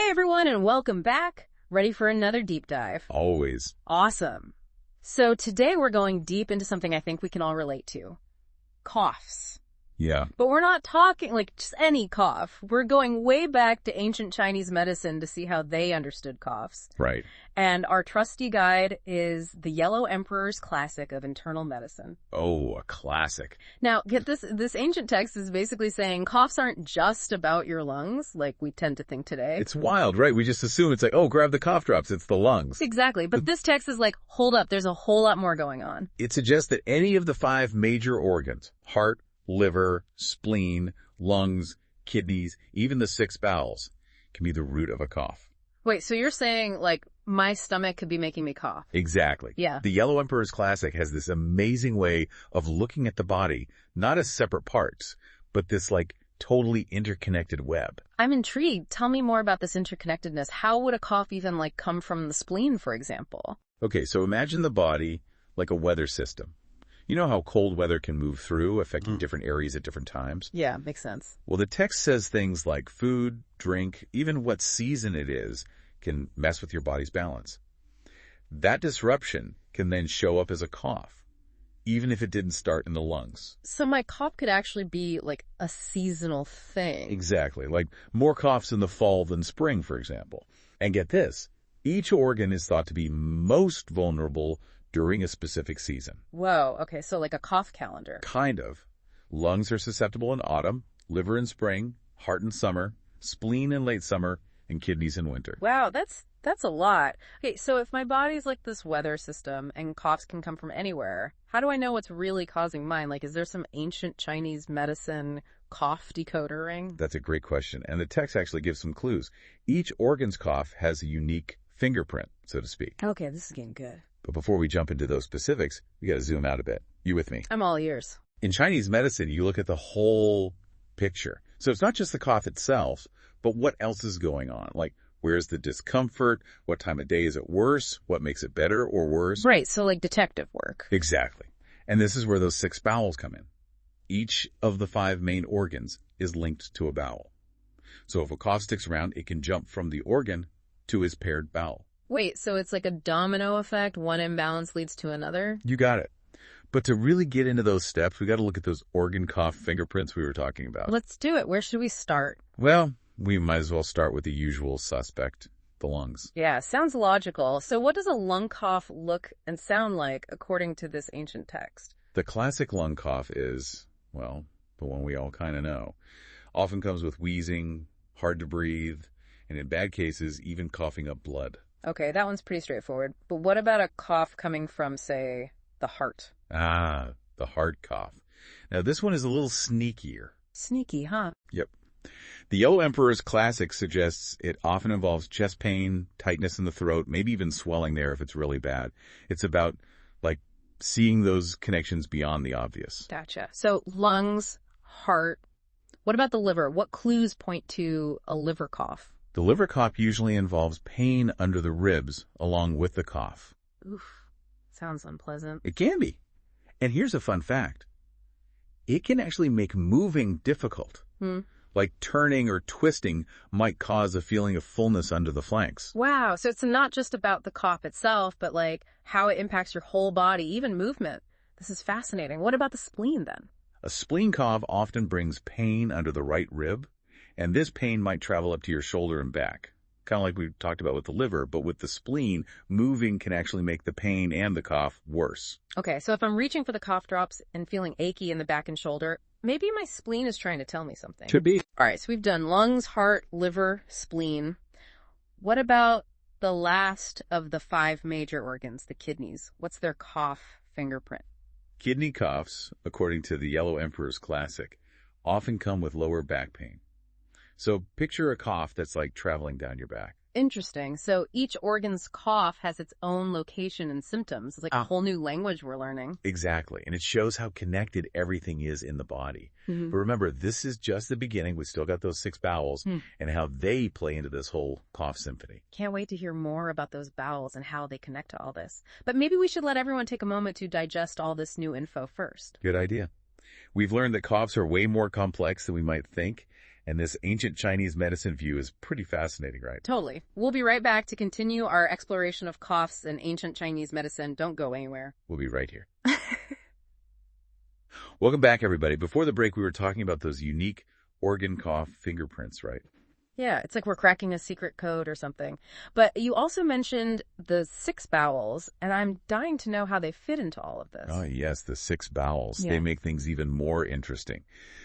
Hey everyone, and welcome back. Ready for another deep dive? Always. Awesome. So today we're going deep into something I think we can all relate to. Coughs. Yeah. But we're not talking like just any cough. We're going way back to ancient Chinese medicine to see how they understood coughs. Right. And our trusty guide is the Yellow Emperor's Classic of Internal Medicine. Oh, a classic. Now, get this, this ancient text is basically saying coughs aren't just about your lungs, like we tend to think today. It's wild, right? We just assume it's like, oh, grab the cough drops. It's the lungs. Exactly. But this text is like, hold up, there's a whole lot more going on. It suggests that any of the 5 major organs, heart, liver, spleen, lungs, kidneys, even the 6 bowels, can be the root of a cough. Wait, so you're saying, like, my stomach could be making me cough? Exactly. Yeah. The Yellow Emperor's Classic has this amazing way of looking at the body, not as separate parts, but this, like, totally interconnected web. I'm intrigued. Tell me more about this interconnectedness. How would a cough even, like, come from the spleen, for example? Okay, so imagine the body like a weather system. You know how cold weather can move through, affecting different areas at different times? Yeah, makes sense. Well, the text says things like food, drink, even what season it is, can mess with your body's balance. That disruption can then show up as a cough, even if it didn't start in the lungs. So my cough could actually be, like, a seasonal thing. Exactly, like more coughs in the fall than spring, for example. And get this, each organ is thought to be most vulnerable during a specific season. Whoa, okay, so like a cough calendar. Kind of. Lungs are susceptible in autumn, liver in spring, heart in summer, spleen in late summer, and kidneys in winter. Wow, that's a lot. Okay, so if my body's like this weather system and coughs can come from anywhere, how do I know what's really causing mine? Like, is there some ancient Chinese medicine cough decoder ring? That's a great question, and the text actually gives some clues. Each organ's cough has a unique fingerprint, so to speak. Okay, this is getting good. But before we jump into those specifics, we got to zoom out a bit. You with me? I'm all ears. In Chinese medicine, you look at the whole picture. So it's not just the cough itself, but what else is going on? Like, where's the discomfort? What time of day is it worse? What makes it better or worse? Right, so like detective work. Exactly. And this is where those 6 bowels come in. Each of the 5 main organs is linked to a bowel. So if a cough sticks around, it can jump from the organ to his paired bowel. Wait, so it's like a domino effect? One imbalance leads to another? You got it. But to really get into those steps, we got to look at those organ cough fingerprints we were talking about. Let's do it. Where should we start? Well, we might as well start with the usual suspect, the lungs. Yeah, sounds logical. So what does a lung cough look and sound like according to this ancient text? The classic lung cough is, well, the one we all kind of know. Often comes with wheezing, hard to breathe, and in bad cases, even coughing up blood. Okay, that one's pretty straightforward. But what about a cough coming from, say, the heart? Ah, the heart cough. Now, this one is a little sneakier. Sneaky, huh? Yep. The Yellow Emperor's Classic suggests it often involves chest pain, tightness in the throat, maybe even swelling there if it's really bad. It's about, like, seeing those connections beyond the obvious. Gotcha. So lungs, heart. What about the liver? What clues point to a liver cough? The liver cough usually involves pain under the ribs along with the cough. Oof. Sounds unpleasant. It can be. And here's a fun fact. It can actually make moving difficult. Like turning or twisting might cause a feeling of fullness under the flanks. Wow. So it's not just about the cough itself, but like how it impacts your whole body, even movement. This is fascinating. What about the spleen then? A spleen cough often brings pain under the right rib, and this pain might travel up to your shoulder and back. Kind of like we talked about with the liver, but with the spleen, moving can actually make the pain and the cough worse. Okay, so if I'm reaching for the cough drops and feeling achy in the back and shoulder, maybe my spleen is trying to tell me something. Could be. All right, so we've done lungs, heart, liver, spleen. What about the last of the 5 major organs, the kidneys? What's their cough fingerprint? Kidney coughs, according to the Yellow Emperor's Classic, often come with lower back pain. So picture a cough that's like traveling down your back. Interesting. So each organ's cough has its own location and symptoms. It's like a whole new language we're learning. Exactly. And it shows how connected everything is in the body. But remember, this is just the beginning. We've still got those 6 bowels and how they play into this whole cough symphony. Can't wait to hear more about those bowels and how they connect to all this. But maybe we should let everyone take a moment to digest all this new info first. Good idea. We've learned that coughs are way more complex than we might think. And this ancient Chinese medicine view is pretty fascinating, right? Totally. We'll be right back to continue our exploration of coughs and ancient Chinese medicine. Don't go anywhere. We'll be right here. Welcome back, everybody. Before the break, we were talking about those unique organ cough fingerprints, right? Yeah, it's like we're cracking a secret code or something. But you also mentioned the 6 bowels, and I'm dying to know how they fit into all of this. Oh, yes, the 6 bowels. Yeah. They make things even more interesting.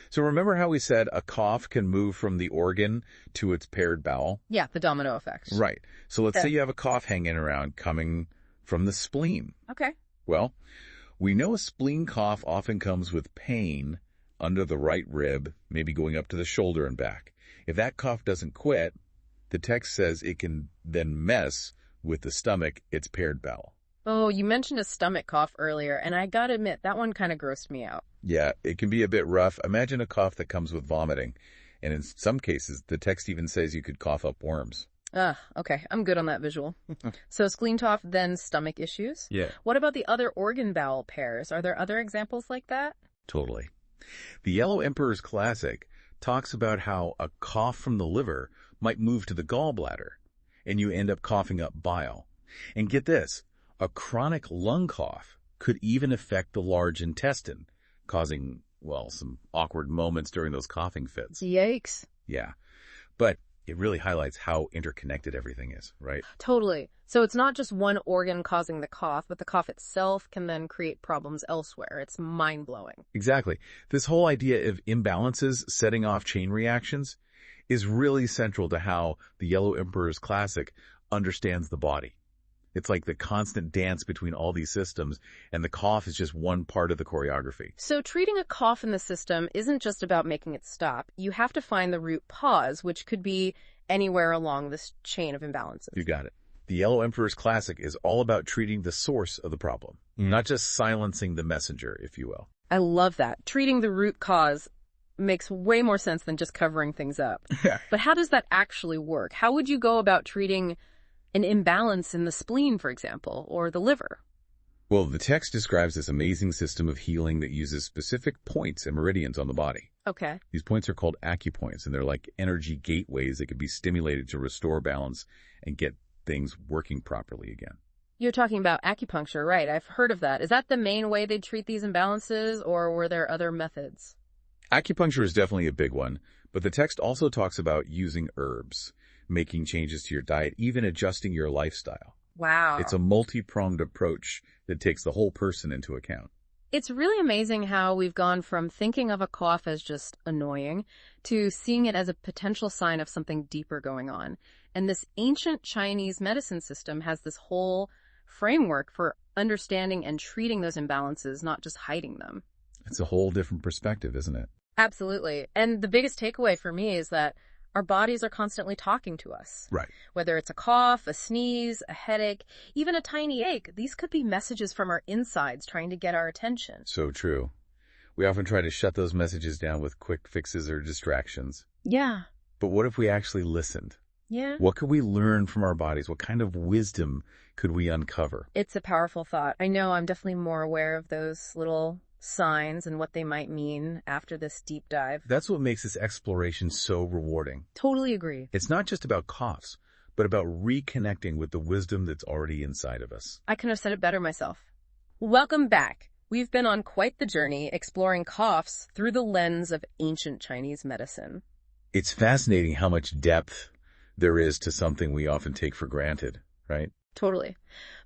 So remember how we said a cough can move from the organ to its paired bowel? Yeah, the domino effect. Right. So let's say you have a cough hanging around coming from the spleen. Okay. Well, we know a spleen cough often comes with pain under the right rib, maybe going up to the shoulder and back. If that cough doesn't quit, the text says it can then mess with the stomach, its paired bowel. Oh, you mentioned a stomach cough earlier, and I gotta admit, that one kind of grossed me out. Yeah, it can be a bit rough. Imagine a cough that comes with vomiting. And in some cases, the text even says you could cough up worms. Okay. I'm good on that visual. So spleen cough, then stomach issues? Yeah. What about the other organ bowel pairs? Are there other examples like that? Totally. The Yellow Emperor's Classic talks about how a cough from the liver might move to the gallbladder, and you end up coughing up bile. And get this, a chronic lung cough could even affect the large intestine, causing, well, some awkward moments during those coughing fits. Yikes. Yeah. But it really highlights how interconnected everything is, right? Totally. So it's not just one organ causing the cough, but the cough itself can then create problems elsewhere. It's mind-blowing. Exactly. This whole idea of imbalances setting off chain reactions is really central to how the Yellow Emperor's Classic understands the body. It's like the constant dance between all these systems, and the cough is just one part of the choreography. So treating a cough in the system isn't just about making it stop. You have to find the root cause, which could be anywhere along this chain of imbalances. You got it. The Yellow Emperor's Classic is all about treating the source of the problem, not just silencing the messenger, if you will. I love that. Treating the root cause makes way more sense than just covering things up. But how does that actually work? How would you go about treating an imbalance in the spleen, for example, or the liver? Well, the text describes this amazing system of healing that uses specific points and meridians on the body. Okay. These points are called acupoints, and they're like energy gateways that can be stimulated to restore balance and get things working properly again. You're talking about acupuncture, right? I've heard of that. Is that the main way they treat these imbalances, or were there other methods? Acupuncture is definitely a big one, but the text also talks about using herbs, making changes to your diet, even adjusting your lifestyle. Wow. It's a multi-pronged approach that takes the whole person into account. It's really amazing how we've gone from thinking of a cough as just annoying to seeing it as a potential sign of something deeper going on. And this ancient Chinese medicine system has this whole framework for understanding and treating those imbalances, not just hiding them. It's a whole different perspective, isn't it? Absolutely. And the biggest takeaway for me is that our bodies are constantly talking to us. Right. Whether it's a cough, a sneeze, a headache, even a tiny ache, these could be messages from our insides trying to get our attention. So true. We often try to shut those messages down with quick fixes or distractions. Yeah. But what if we actually listened? Yeah. What could we learn from our bodies? What kind of wisdom could we uncover? It's a powerful thought. I know I'm definitely more aware of those little signs and what they might mean after this deep dive. That's what makes this exploration so rewarding. Totally agree. It's not just about coughs, but about reconnecting with the wisdom that's already inside of us. I couldn't have said it better myself. Welcome back. We've been on quite the journey exploring coughs through the lens of ancient Chinese medicine. It's fascinating how much depth there is to something we often take for granted, right? Totally.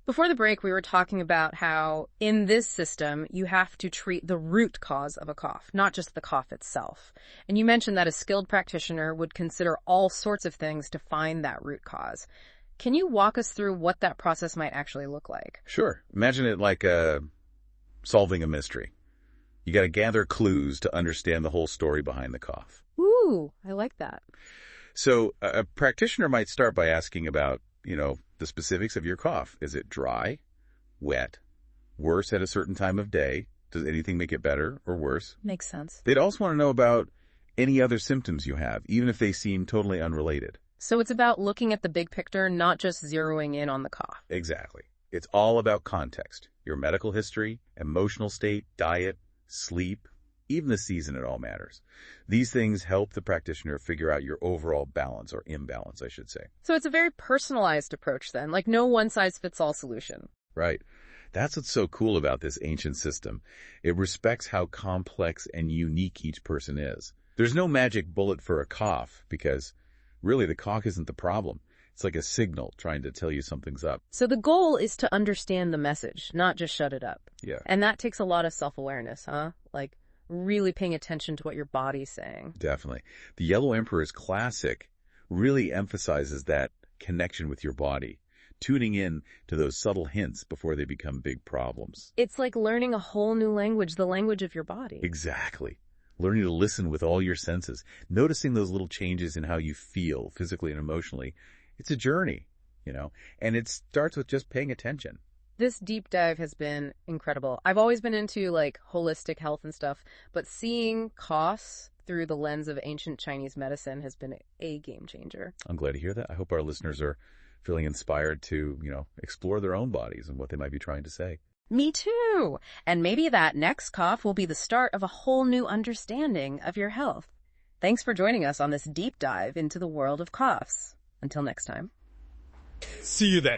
Before the break, we were talking about how in this system, you have to treat the root cause of a cough, not just the cough itself. And you mentioned that a skilled practitioner would consider all sorts of things to find that root cause. Can you walk us through what that process might actually look like? Sure. Imagine it like solving a mystery. You got to gather clues to understand the whole story behind the cough. Ooh, I like that. So a practitioner might start by asking about, the specifics of your cough. Is it dry, wet, worse at a certain time of day? Does anything make it better or worse? Makes sense. They'd also want to know about any other symptoms you have, even if they seem totally unrelated. So it's about looking at the big picture, not just zeroing in on the cough. Exactly. It's all about context, your medical history, emotional state, diet, sleep, even the season at all matters. These things help the practitioner figure out your overall balance, or imbalance, I should say. So it's a very personalized approach then, like no one-size-fits-all solution. Right. That's what's so cool about this ancient system. It respects how complex and unique each person is. There's no magic bullet for a cough because really the cough isn't the problem. It's like a signal trying to tell you something's up. So the goal is to understand the message, not just shut it up. Yeah. And that takes a lot of self-awareness, huh? Like really paying attention to what your body's saying. Definitely. The Yellow Emperor's classic really emphasizes that connection with your body, tuning in to those subtle hints before they become big problems. It's like learning a whole new language, the language of your body. Exactly. Learning to listen with all your senses, noticing those little changes in how you feel physically and emotionally. It's a journey, and it starts with just paying attention. This deep dive has been incredible. I've always been into like holistic health and stuff, but seeing coughs through the lens of ancient Chinese medicine has been a game changer. I'm glad to hear that. I hope our listeners are feeling inspired to, explore their own bodies and what they might be trying to say. Me too. And maybe that next cough will be the start of a whole new understanding of your health. Thanks for joining us on this deep dive into the world of coughs. Until next time. See you then.